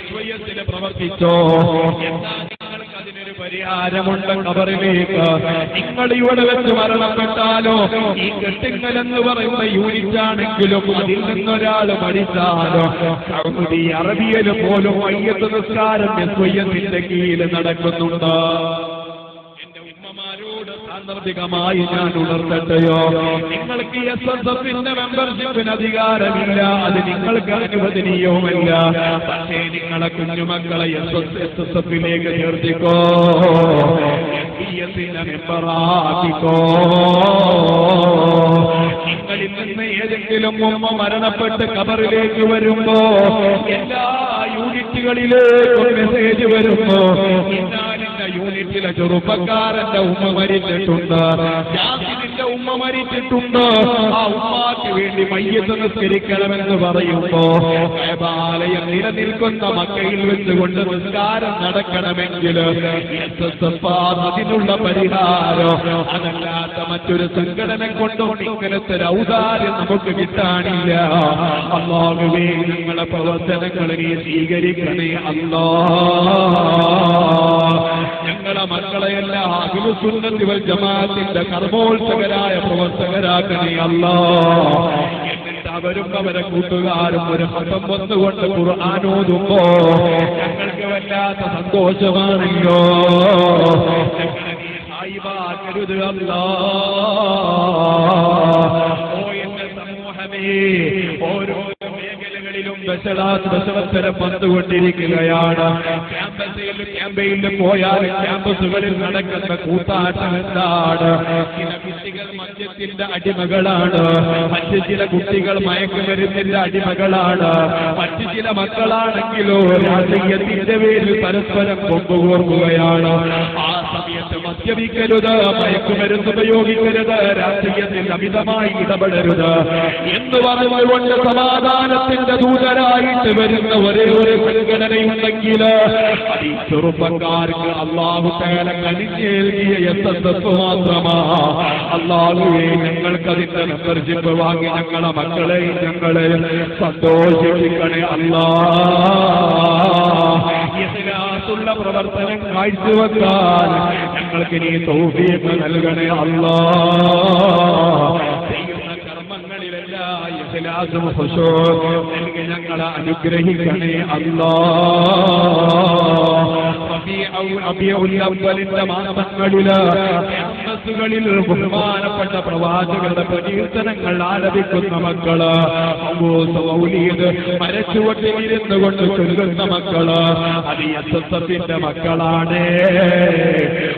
സ്വയത്തിന് പ്രവർത്തിച്ചോ. നിങ്ങൾക്ക് അതിനൊരു പരിഹാരമുണ്ട്. ഖബറിലേക്ക് നിങ്ങൾ ഇവിടെ വെച്ച് മരണപ്പെട്ടാലോ, ഈ കെട്ടിങ്ങൽ എന്ന് പറയുന്ന യൂണിറ്റ് ആണെങ്കിലും അതിൽ നിന്നൊരാൾ മരിച്ചാലോ, സൗദി അറേബ്യയിൽ പോലും മയ്യത്ത് നിസ്കാരം സ്വയത്തിന്റെ കീഴിൽ നടക്കുന്നുണ്ട്. സാന്ദർഭികമായി ഞാൻ ഉണർത്തട്ടെയോ, നിങ്ങൾക്ക് SSFന്റെ മെമ്പർഷിപ്പിന് അധികാരമില്ല, അത് നിങ്ങൾക്ക് അനുവദനീയവുമല്ല. പക്ഷേ നിങ്ങളെ കുഞ്ഞുമക്കളെ SSFിലേക്ക് ചേർത്തിക്കോ, SPSന്റെ മെമ്പറാക്കിക്കോ. നിങ്ങളിൽ നിന്ന് ഏതെങ്കിലും ഉമ്മ മരണപ്പെട്ട് ഖബറിലേക്ക് വരുമ്പോ എല്ലാ യൂണിറ്റുകളിലേക്കും മെസ്സേജ് വരുമ്പോ, യൂണിറ്റിലെ ചെറുപ്പക്കാരന്റെ ഉമ്മ മരിച്ചിട്ടുണ്ട്, ജാസിമിന്റെ ഉമ്മ മരിച്ചിട്ടുണ്ട്, ആ ഉമ്മാക്ക് വേണ്ടി മയ്യത്ത് നിസ്കരിക്കണമെന്ന് പറയുമ്പോ ആലയം നിലനിൽക്കുന്ന മക്കയിൽ വെച്ചുകൊണ്ട് നിസ്കാരം നടക്കണമെങ്കിൽ അതിനുള്ള പരിഹാരം അതല്ലാത്ത മറ്റൊരു സംഘടന കൊണ്ടുകൊണ്ട് ഇങ്ങനത്തെ ഒരു ഔദാര്യം നമുക്ക് കിട്ടാനില്ല. അല്ലാഹുവേ, ഞങ്ങളെ പ്രവർത്തനങ്ങൾ നീ സ്വീകരിക്കണേ അല്ലാഹ്. ഞങ്ങളെ മക്കളെയെല്ലാം അഹ്ലുസുന്നത്തി വൽ ജമാഅത്തിന്റെ കർമ്മോത്സകരായ പ്രവർത്തകരാക്കണേ അല്ലാഹ്. എന്നിട്ട് അവരും അവരെ കൂട്ടുകാരും ഒരു ഹതം വന്നുകൊണ്ട് ഖുർആൻ ഓതുമ്പോ ഞങ്ങൾക്ക് വല്ലാത്ത സന്തോഷമാണല്ലോ. ഞങ്ങളെ നീ സായിബാക്കരുത് അല്ലാഹ്. ഓ എന്റെ സമൂഹമേ, ഓരോ മേഖലകളിലും ബസവത്തരം വന്നുകൊണ്ടിരിക്കുകയാണ്. ക്യാമ്പയിലും പോയാൽ ക്യാമ്പസുകളിൽ നടക്കുന്ന കൂത്താട്ടം എന്താണ്? ചില കുട്ടികൾ മദ്യത്തിന്റെ അടിമകളാണ്, മറ്റു ചില കുട്ടികൾ മയക്കുമരുന്നിന്റെ അടിമകളാണ്, മറ്റു ചില മക്കളാണെങ്കിലോ രാഷ്ട്രീയത്തിന്റെ പേരിൽ പരസ്പരം കൊമ്പുകോർക്കുകയാണ്. ആ സമയത്ത് മദ്യപിക്കരുത്, മയക്കുമരുന്ന് ഉപയോഗിക്കരുത്, രാഷ്ട്രീയത്തിൽ അമിതമായി ഇടപെടരുത് എന്ന് പറഞ്ഞുകൊണ്ട് സമാധാനത്തിന്റെ ദൂതരായിട്ട് വരുന്ന ഒരേ ഒരു സംഘടനയുണ്ടെങ്കിൽ അത് ഈ ചെറുപ്പക്കാർക്ക് അല്ലാഹു തആല കനിഞ്ഞേൽക്കിയ SSF മാത്രമാ. അല്ലാഹുവേ, ഞങ്ങൾക്ക് അതിന്റെ മെമ്പർഷിപ്പ് വാങ്ങി ഞങ്ങളെ മക്കളെയും ഞങ്ങളെ സന്തോഷിപ്പിക്കണേ അല്ലാഹ്. ഇഖ്ലാസുള്ള പ്രവർത്തനം കാഴ്ചവെക്കാൻ ഞങ്ങൾക്ക് നീ തൗഫീഖ് നൽകണേ അല്ലാഹ്. ഞങ്ങളെ അനുഗ്രഹിക്കണേ അല്ലാഹ്. മാസങ്ങളില് ക്യാമ്പസുകളിൽ ബഹുമാനപ്പെട്ട പ്രവാചകരുടെ പ്രകീർത്തനങ്ങൾ ആലപിക്കുന്ന മക്കള്, മരച്ചുവട്ടിലിരുന്നു കൊണ്ട് ചൊല്ലുന്ന മക്കള്, അത് SSFന്റെ മക്കളാണ്.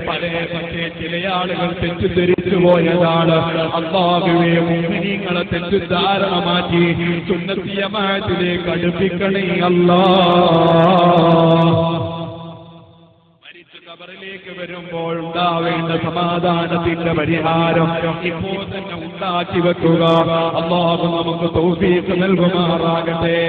പക്ഷേ ചില ആളുകൾ തെറ്റിദ്ധരിച്ചു പോയതാണ്. അല്ലാഹുവേ, മുഅ്മിനീങ്ങളെ തെറ്റിദ്ധാരണ മാറ്റി സുന്നത്തി ജമാഅത്തിലേക്ക് അടുപ്പിക്കണേ അല്ലാഹ്. ഖബറിലേക്ക് വരുമ്പോൾ ഉണ്ടാവേണ്ട സമാധാനത്തിന്റെ പരിഹാരം ഇപ്പോൾ തന്നെ ഉണ്ടാക്കി വെക്കുക. അല്ലാഹു നമുക്ക് തൗഫീഖ് നൽകുമാറാകട്ടെ.